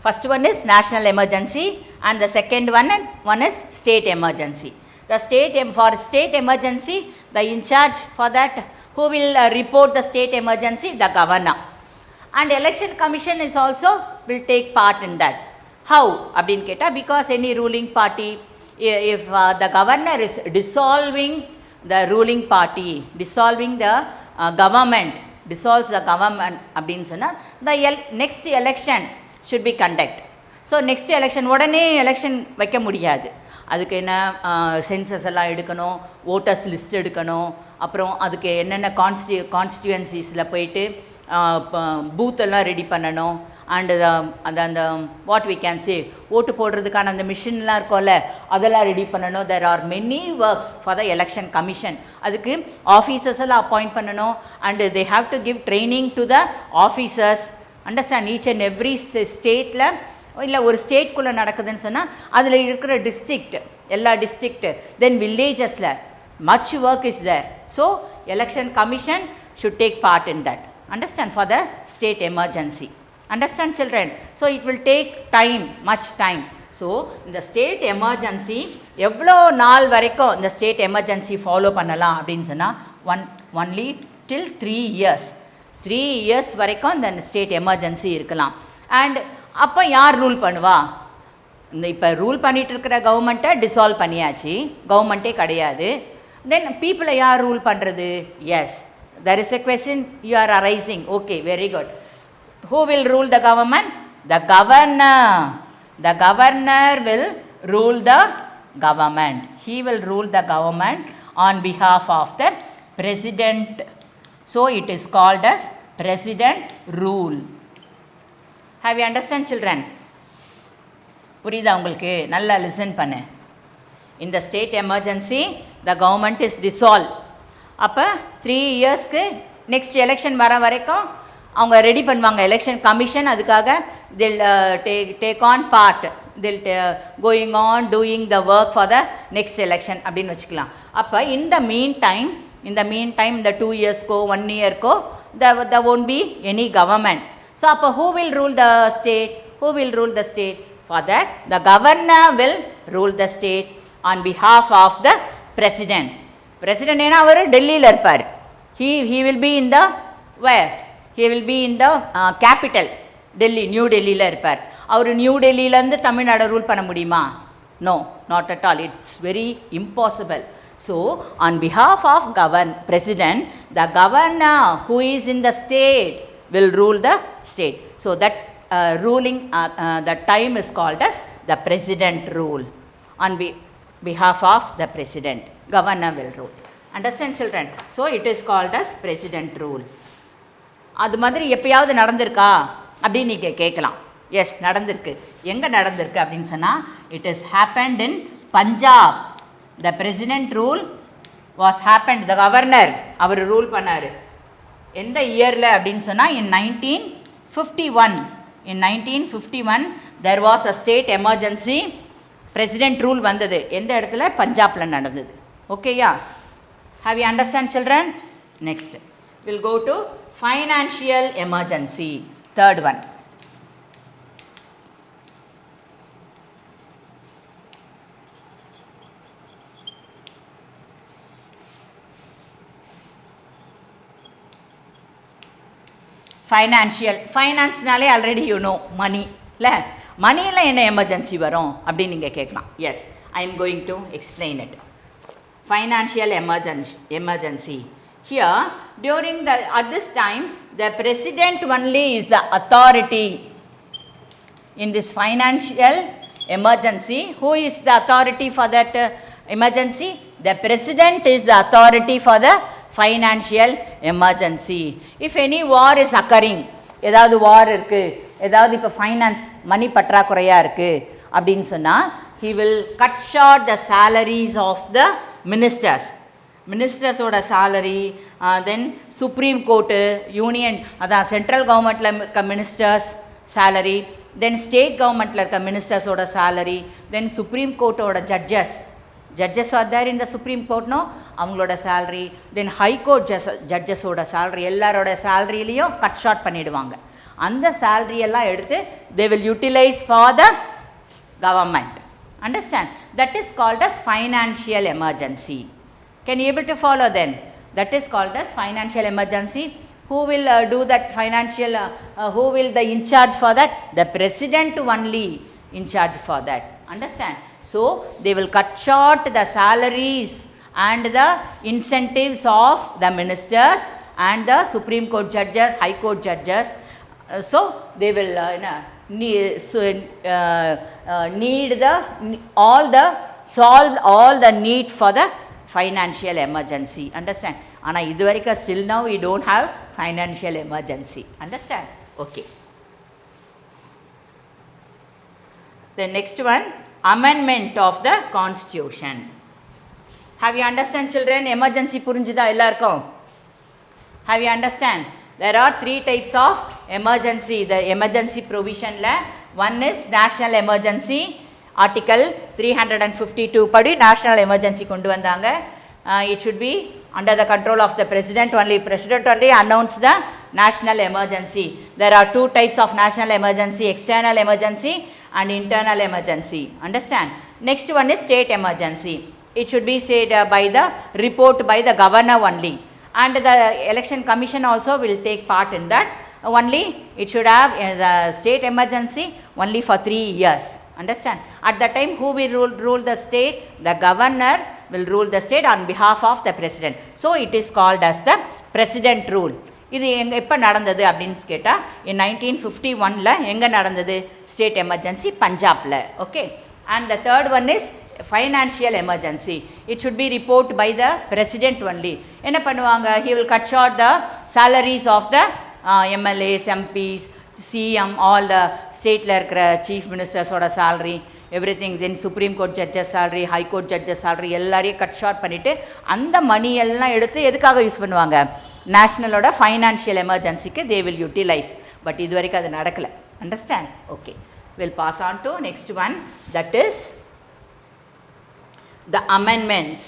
First one is national emergency and the second one is state emergency. The for state emergency, the in charge for that, who will report the state emergency? The governor. And election commission is also will take part in that. How? Abdin keta, because any ruling party, if the governor is dissolving the ruling party, dissolving the government, dissolves the government abdin sonna, the next election should be conducted. So next election உடனே election வைக்க முடியாது. அதுக்கு என்ன census எல்லாம் எடுக்கணும், voters list எடுக்கணும், அப்புறம் அதுக்கு என்னென்ன கான்ஸ்டியூவன்சிஸில் போயிட்டு பூத்தெல்லாம் ரெடி பண்ணணும். அண்டு அந்த வாட் வி கேன் சே, ஓட்டு போடுறதுக்கான அந்த மிஷின்லாம் இருக்கும்ல, அதெல்லாம் ரெடி பண்ணணும். There are many works for the election commission. அதுக்கு ஆஃபீஸர்ஸ் எல்லாம் அப்பாயிண்ட் பண்ணணும். And they have to give training to the officers. Understand, each and every ஸ்டேட்டில் இல்லை ஒரு ஸ்டேட்குள்ளே நடக்குதுன்னு சொன்னால் அதில் இருக்கிற டிஸ்ட்ரிக்ட், எல்லா டிஸ்ட்ரிக்ட், தென் வில்லேஜஸில் much work is there. So election commission should take part in that. Understand, for the state emergency. Understand children? So it will take time, much time. So in the state emergency, எவ்வளோ நாள் வரைக்கும் இந்த state emergency follow பண்ணலாம் அப்படின்னு சொன்னால் only till 3 years. 3 years வரைக்கும் இந்த state emergency இருக்கலாம். அண்ட் அப்போ யார் ரூல் பண்ணுவா? இந்த இப்போ ரூல் பண்ணிகிட்டு இருக்கிற கவர்மெண்ட்டை டிசால்வ் பண்ணியாச்சு, கவர்மெண்ட்டே கிடையாது. தென் பீப்புளை யார் ரூல் பண்ணுறது? Yes, there is a question you are arising. Okay, very good. Who will rule the government? The governor. The governor will rule the government. He will rule the government on behalf of the president. So it is called as president rule. Have you understand children? புரியுதா உங்களுக்கு? நல்லா listen பண்ணு. In the state emergency, the government is dissolved. அப்போ 3 இயர்ஸ்க்கு next election வர வரைக்கும் அவங்க ready பண்ணுவாங்க. எலெக்ஷன் கமிஷன் அதுக்காக till take on part, till going on doing the work for the next election அப்படின்னு வச்சுக்கலாம். அப்போ இந்த மீன் டைம் இந்த 2 இயர்ஸ்க்கோ 1 இயர்க்கோ there won't be any government. So அப்போ who will rule the state? Who will rule the state? For that, the governor will rule the state on behalf of the president. President ஏன்னா அவர் டெல்லியில் இருப்பார். he will be in the where? He will be in the capital, Delhi, new டெல்லியில் இருப்பார். அவர் new டெல்லியிலேருந்து Tamil Nadu rule பண்ண முடியுமா? No, not at all. It's very impossible. So on behalf of president, the governor who is in the state will rule the state. So that ruling, the time is called as the president rule. On behalf of the president, governor will rule. Understand children? So it is called as president rule. அது மாதிரி எப்பயாவது நடந்திருக்கா அப்படின்னு நீங்கள் கேட்கலாம். S, நடந்திருக்கு. எங்கே நடந்திருக்கு அப்படின்னு சொன்னால், it is happened in Punjab. The president rule was happened, the governor அவர் ரூல் பண்ணார். எந்த இயரில் அப்படின்னு சொன்னால், in 1951. In 1951 there was a state emergency. President rule வந்தது. எந்த இடத்துல? பஞ்சாபில் நடந்தது. ஓகேயா? Have you understand children? Next we'll go to financial emergency, third one. finance நாலே already you know money இல்லை? மணியில் என்ன எமர்ஜென்சி வரும் அப்படின்னு நீங்கள் கேட்கலாம். Yes, I am going to explain it. Financial emergency. Here, at this time, the president only is the authority. In this financial emergency, who is the authority for that emergency? The president is the authority for the financial emergency. If any war is occurring, ஏதாவது வார் இருக்குது, ஏதாவது இப்போ finance மணி பற்றாக்குறையாக இருக்குது அப்படின்னு சொன்னால், he will cut short the salaries of the மினிஸ்டர்ஸோட salary, then supreme court, union, அதான் சென்ட்ரல் கவர்மெண்ட்டில் இருக்க மினிஸ்டர்ஸ் சேலரி, தென் ஸ்டேட் கவர்மெண்ட்டில் இருக்க மினிஸ்டர்ஸோட சேலரி, தென் சுப்ரீம் கோர்ட்டோட judges are there in the supreme கோர்ட்னோ அவங்களோட சேலரி, தென் ஹை கோர்ட் ஜட்ஜஸோட சேலரி, எல்லாரோட சேலரியிலையும் கட் ஷார்ட் பண்ணிவிடுவாங்க. அந்த salary எல்லாம் எடுத்து they will utilize for the government. Understand? That is called as financial emergency. Can you able to follow then? That is called as financial emergency. Who will do that financial, who will the in charge for that? The president only in charge for that. Understand? So, they will cut short the salaries and the incentives of the ministers and the Supreme Court judges, High Court judges. So, they will need the solve all the need for the financial emergency. Understand? Ana iduvarika still now we don't have financial emergency. Understand? Okay. The next one, amendment of the constitution. Have you understand children? Emergency purinjida ellarkum? Have you understand? There are three types of emergency. The emergency provision la, one is national emergency. Article 352 padi national emergency kondu vandanga. It should be under the control of the president only. President only announce the national emergency. There are two types of national emergency, external emergency and internal emergency. Understand? Next one is state emergency. It should be said by the report by the governor only. And the election commission also will take part in that. Only it should have the state emergency only for 3 years. Understand? At that time who will rule the state? The governor will rule the state on behalf of the president. So it is called as the president rule. இது எப்போ நடந்தது அப்படின்னு கேட்டால் in 1951 எங்கே நடந்தது? State emergency பஞ்சாபில். Okay. And the third one is financial emergency. It should be reported by the president only. என்ன பண்ணுவாங்க? He will cut short the salaries of the MLAs, MPs, CM, all the stateல இருக்கிற chief ministers ஓட salary, everything, then Supreme Court judges salary, High Court judges salary எல்லாரையும் cut short பண்ணிட்டு அந்த மணி எல்லாம் எடுத்து எதுக்காக யூஸ் பண்ணுவாங்க? நேஷ்னலோட ஃபைனான்ஷியல் எமர்ஜென்சிக்கு they will utilize. பட் இது வரைக்கும் அது நடக்கல. Understand? Okay. We'll pass on to next one, that is the amendments.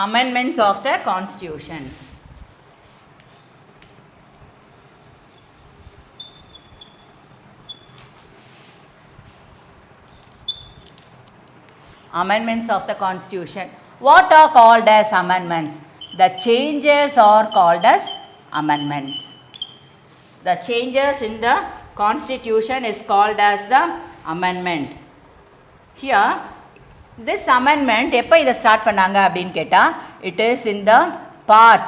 Amendments of the Constitution. Amendments of the Constitution. What are called as amendments? The changes are called as amendments. The changes in the Constitution is called as the amendment. Here, this amendment எப்போ இதை start பண்ணாங்க அப்படின்னு கேட்டால், it is in the part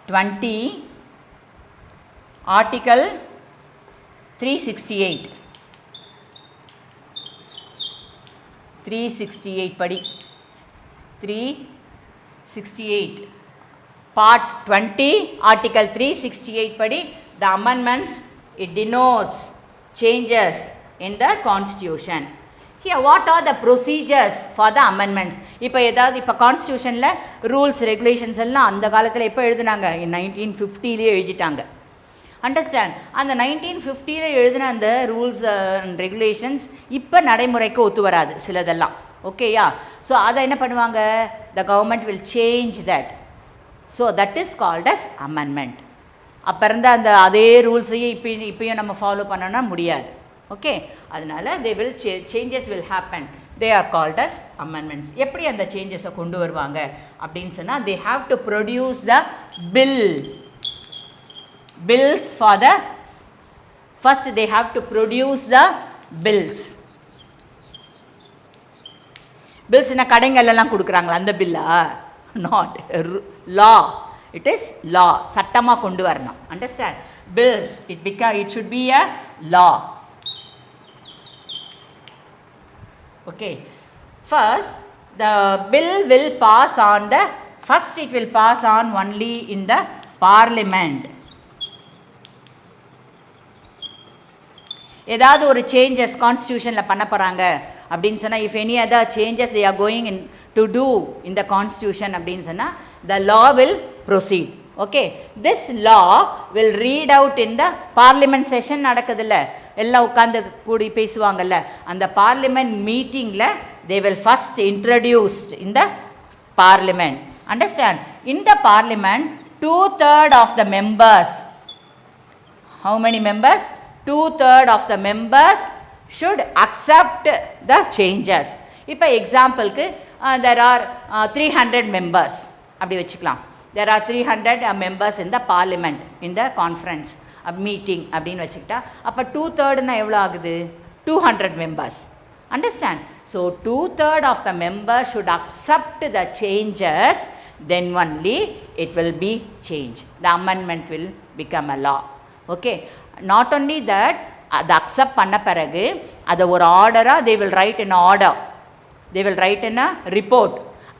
20, article 368. 368 படி 368 part 20 article 368 padi the amendments, it denotes changes in the constitution. Here what are the procedures for the amendments? இப்போ ஏதாவது இப்போ கான்ஸ்டியூஷனில் rules regulations எல்லாம் அந்த காலத்தில் எப்போ எழுதுனாங்க? 1950 எழுதிட்டாங்க. அண்டர்ஸ்டாண்ட்? அந்த 1950 எழுதின அந்த ரூல்ஸ் அண்ட் ரெகுலேஷன்ஸ் இப்போ நடைமுறைக்கு ஒத்து வராது சிலதெல்லாம். ஓகேயா? ஸோ அதை என்ன பண்ணுவாங்க? The government will change that. So that is called as amendment. அப்போ இருந்த அந்த அதே ரூல்ஸையும் இப்பயும் நம்ம ஃபாலோ பண்ணோன்னா முடியாது. ஓகே, அதனால் they will changes will happen. They are called as amendments. எப்படி அந்த சேஞ்சஸை கொண்டு வருவாங்க அப்படின்னு சொன்னால், they have to produce the bills for the first they have to produce the bills in கடைகள் எல்லாம் கொடுக்குறாங்களா அந்த பில்லா? not law, it is law. சட்டமா கொண்டு வரணும். understand? bills, it should be a law. okay, first the bill will pass on the first it will pass on only in the parliament. ஏதாவது ஒரு changes கான்ஸ்டியூஷனில் பண்ண போகிறாங்க அப்படின்னு சொன்னால், if any other changes they are going in to do in the constitution அப்படின்னு சொன்னால், the law will proceed. Okay, this law will read out in the parliament session நடக்குதுல்ல, எல்லாம் உட்காந்து கூடி பேசுவாங்கல்ல, அந்த parliament meetingல they will first introduce in the parliament. Understand? In the parliament, 2/3 of the members, how many members? 2/3 of the members should accept the changes. இப்போ எக்ஸாம்பிளுக்கு there are 300 members அப்படி வச்சுக்கலாம். There are 300 members in the parliament, in the conference meeting அப்படின்னு வச்சுக்கிட்டா, அப்போ 2/3 எவ்வளோ ஆகுது? 200 members. Understand? So 2/3 of the members should accept the changes, then only it will be changed. The amendment will become a law. Okay, not only that, அதை accept பண்ண பிறகு அதை ஒரு ஆர்டராக they will write in order, they will write in a report,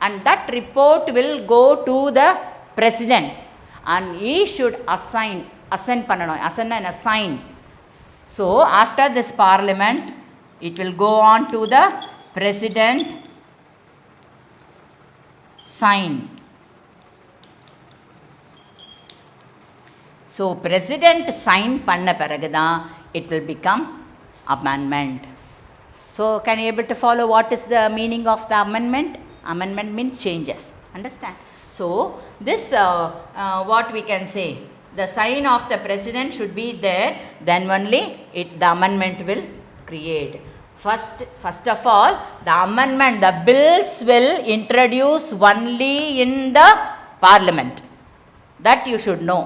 and that report will go to the president, and he should assign பண்ணணும், assign and assign. So after this parliament, it will go on to the president, sign. So president sign பண்ண பிறகு தான் it will become amendment. So can you able to follow what is the meaning of the amendment? Amendment means changes. Understand? So this what we can say, the sign of the president should be there, then only the amendment will create. First of all, the amendment, the bills will introduce only in the parliament. That you should know.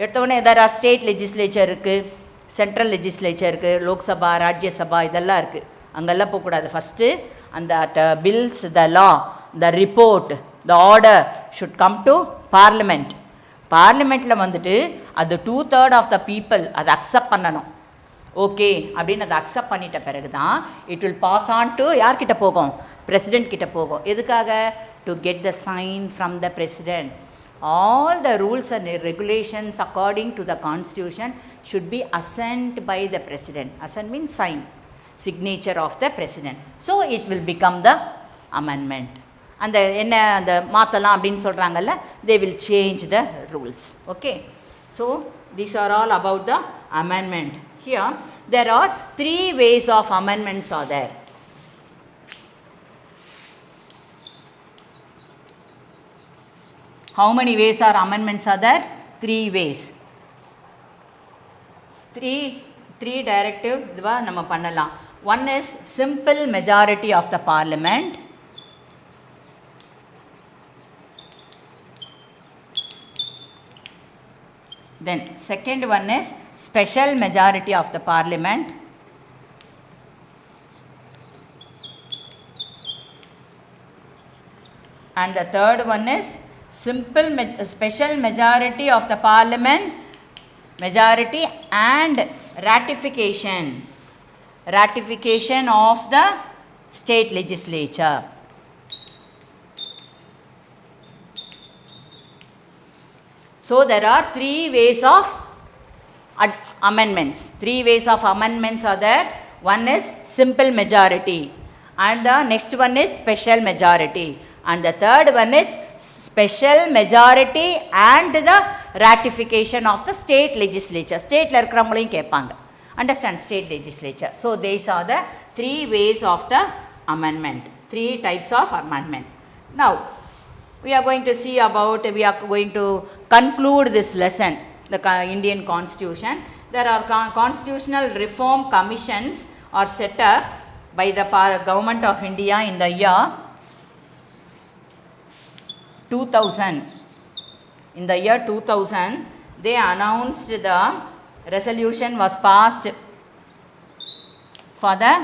எடுத்தவொடனே there are state legislature இருக்குது, central legislature இருக்குது, லோக்சபா, ராஜ்யசபா இதெல்லாம் இருக்குது. அங்கெல்லாம் போகக்கூடாது. First அந்த bills, the law, the report, the order should come to parliament. பார்லிமெண்ட்டில் வந்துட்டு அது 2/3 ஆஃப் த பீப்புள் அதை அக்செப்ட் பண்ணணும். ஓகே அப்படின்னு அதை அக்செப்ட் பண்ணிட்ட பிறகு தான் it will pass on to யார்கிட்ட போகும்? பிரசிடெண்ட் கிட்ட போகும். எதுக்காக? To get the sign from the president. All the rules and regulations according to the constitution should be assigned by the president. Assent means sign, signature of the president. So it will become the amendment. And the என்ன அந்த மாற்றலாம் அப்படின்னு சொல்கிறாங்கல்ல, they will change the rules. Okay, so these are all about the amendment. Here there are 3 ways of amendments are there. How many ways are amendments are there? 3 ways. 3 directive இதுவா நம்ம பண்ணலாம். One is simple majority of the parliament. Then second one is special majority of the parliament. And the third one is special majority of the parliament, majority and ratification of the state legislature. So there are 3 ways of amendments. 3 ways of amendments are there. One is simple majority, and the next one is special majority, and the third one is special majority and the ratification of the state legislature. State la irukravangalaiyum kepanga. Understand? State legislature. So these are the 3 ways of the amendment, 3 types of amendment. Now we are going to see about, we are going to conclude this lesson, the Indian Constitution. There are constitutional reform commissions are set up by the government of India in the year 2000. In the year 2000, they announced the resolution was passed for the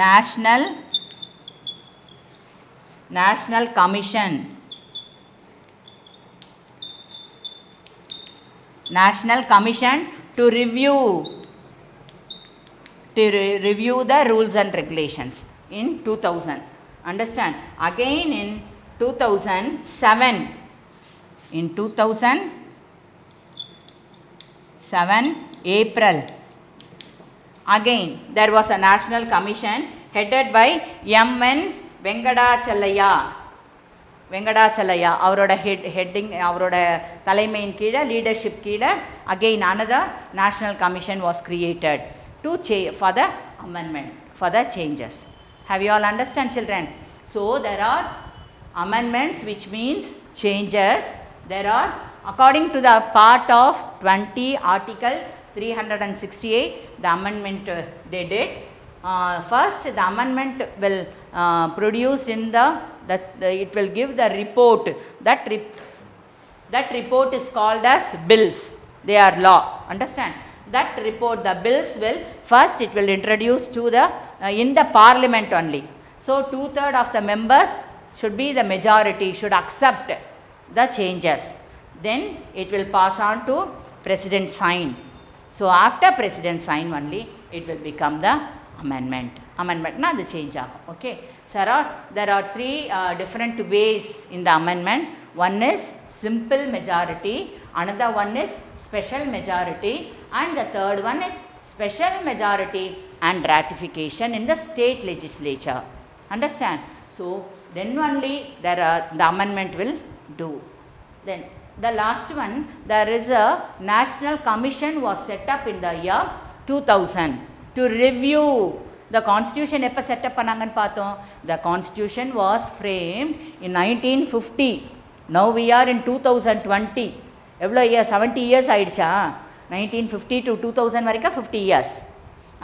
National Commission. National Commission to review the rules and regulations in 2000. Understand? Again in 2007, in 2007 April, again there was a national commission headed by M.N. Venkadachalaya. அவரோட heading அவரோட தலைமையின் கீழே leadership கீழே again another national commission was created to for the amendment, for the changes. Have you all understand, children? So there are amendments, which means changes. There are, according to the part of 20 article 368, the amendment they did. First, the amendment will produce in it will give the report. That report is called as bills. They are law. Understand? That report, the bills will first it will introduce to the in the parliament only. So 2/3 of the members should be the majority, should accept the changes. Then it will pass on to president sign. So after president sign only it will become the amendment. Amendment na the change agum. Okay. So there are three different ways in the amendment. One is simple majority, another one is special majority, and the third one is special majority and ratification in the state legislature. Understand? So then only the amendment will do. Then the last one, there is a national commission was set up in the year 2000 to review the constitution. எப்போ setup பண்ணாங்கன்னு பார்த்தோம். The constitution was framed in 1950. Now we are in 2020. எவ்வளோ years? 70 years ஆயிடுச்சா? 1950 to 2000 வரைக்கும் 50 years.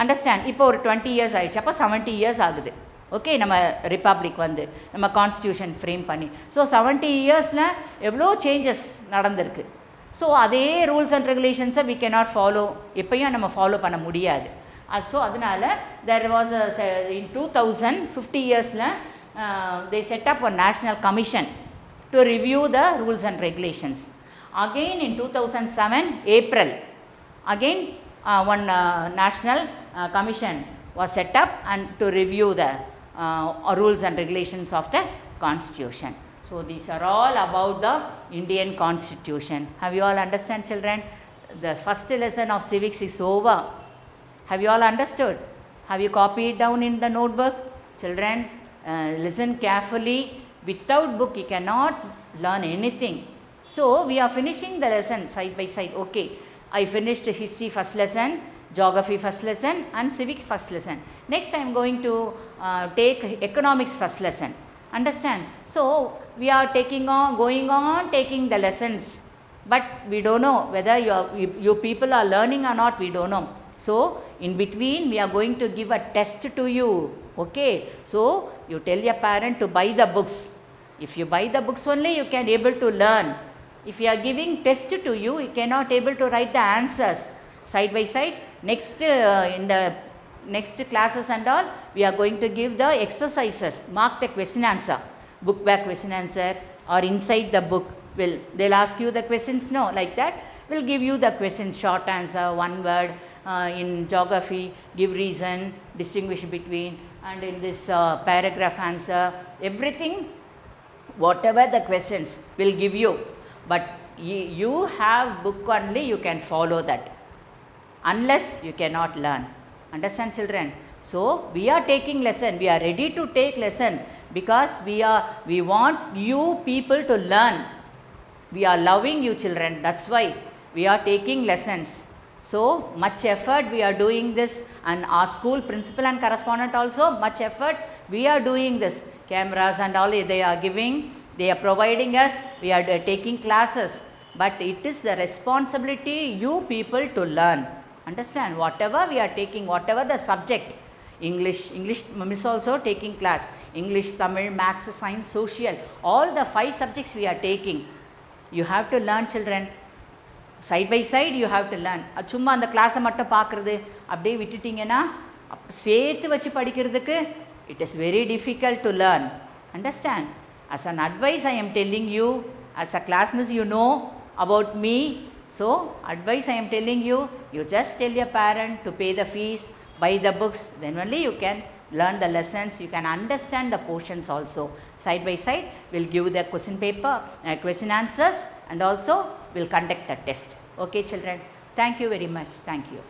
Understand? இப்போ ஒரு 20 years ஆயிடுச்சு. அப்போ 70 years ஆகுது. ஓகே, நம்ம ரிப்பப்ளிக் வந்து நம்ம கான்ஸ்டியூஷன் ஃப்ரேம் பண்ணி. ஸோ 70 yearsல எவ்வளோ சேஞ்சஸ் நடந்திருக்கு. ஸோ அதே ரூல்ஸ் அண்ட் ரெகுலேஷன்ஸை வி கேனாட் ஃபாலோ, எப்பயும் நம்ம ஃபாலோ பண்ண முடியாது. ஸோ அதனால் தெர் வாஸ் இன் 2000 50 yearsல they set up a national commission to review the rules and regulations. Again in 2007 April, again one national commission was set up and to review the rules and regulations of the constitution. So these are all about the Indian constitution. Have you all understand, children? The first lesson of civics is over. Have you all understood? Have you copied down in the notebook? Children, listen carefully. Without book you cannot learn anything. So we are finishing the lesson side by side. Okay, I finished history first lesson, geography first lesson, and civic first lesson. Next I am going to take economics first lesson. Understand? So we are going on taking the lessons, but we don't know whether you people are learning or not. We don't know. So in between we are going to give a test to you. Okay, so you tell your parent to buy the books. If you buy the books only, you can able to learn. If you are giving test to you, you cannot able to write the answers side by side. Next in the next classes and all, we are going to give the exercises. Mark the question answer, book back question answer, or inside the book they'll ask you the questions. No, like that we'll give you the question, short answer, one word. In geography, give reason, distinguish between, and in this paragraph answer, everything, whatever the questions will give you. But you have book only, you can follow that. Unless you cannot learn. Understand, children? So we are taking lesson. We are ready to take lesson because we want you people to learn. We are loving you, children. That's why we are taking lessons. So much effort we are doing this, and our school principal and correspondent also much effort we are doing this. Cameras and all they are giving, they are providing us, we are taking classes, but it is the responsibility you people to learn. Understand? Whatever we are taking, whatever the subject, English miss also taking class, English, Tamil, Maths, Science, Social, all the 5 subjects we are taking. You have to learn, children. Side by side you have to learn. சும்மா அந்த கிளாஸை மட்டும் பார்க்குறது அப்படியே விட்டுட்டிங்கன்னா சேர்த்து வச்சு படிக்கிறதுக்கு it is very difficult to learn. Understand? As an advice I am telling you, as a class miss, you know about me. So advice I am telling you, you just tell your parent to pay the fees, buy the books, then only you can learn the lessons, you can understand the portions also. Side by side we'll give the question paper, question answers, and also we'll conduct the test. Okay, children? Thank you very much. Thank you.